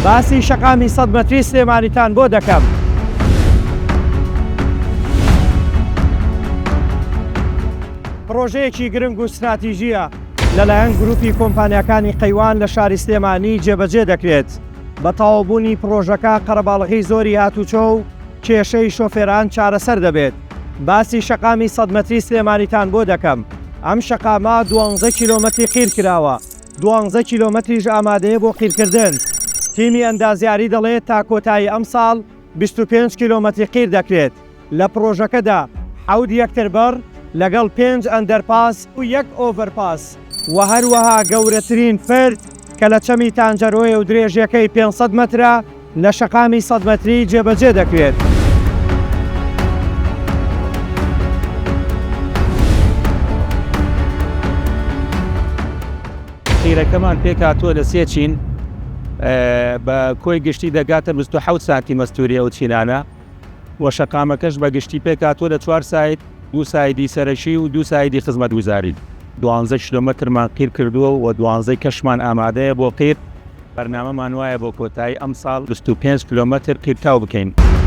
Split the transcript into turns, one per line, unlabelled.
باسی شەقامی 100 مەتری سلێمانیتان بۆ دەکەم. پرۆژەیەکی گرنگ و استراتیژیە لەلایەن گروپی کۆمپانیەکانی قەیوان لە شاری سلێمانی جێبەجێ دەکرێت. بە تەواوبوونی پرۆژەکە قەرەباڵغی زۆری هاتوچۆ و کێشەی شۆفێران چارەسەر دەبێت. باسی شەقامی 100 مەتری سلێمانیتان بۆ دەکەم. ئەم شەقامە 12 کیلۆمەتری قیر کراوە، 12 کیلۆمەتریش ئامادەیە بۆ قیرکردن. تیمی ئەندازیاری دەڵێت تا کۆتایی ئەم ساڵ 25 کیلۆمەتری قیر دەکرێت. لە پرۆژەکەدا 7 یەکتربەر لەگەڵ 5 ئەندەرپاس و 1 ئۆڤەرپاس و هەروەها گەورەترین فرد کە لە چەمی تانجەرۆیە و درێژیەکەی 500 مەترە لە شەقامی 100 مەتری جێبەجێ دەکرێت.
قیرەکەمان پێک هاتووە لە سێ چین بە کۆی گشتی دەگاتە 27 سانتی مەستوریە و چینانە و شەقامەکەش بە گشتی پێک هاتووە لە 4 سایت، 2 سایدی سەرەکی و 2 سایدی خزمەتگوزاری. 12 کیلۆمەترمان قیر کردووە و 12 کەشمان ئامادەیە بۆ قیر. بەرنامەمان وایە بۆ کۆتایی ئەم ساڵ 25 کیلۆمەتر قیرتاو بکەین.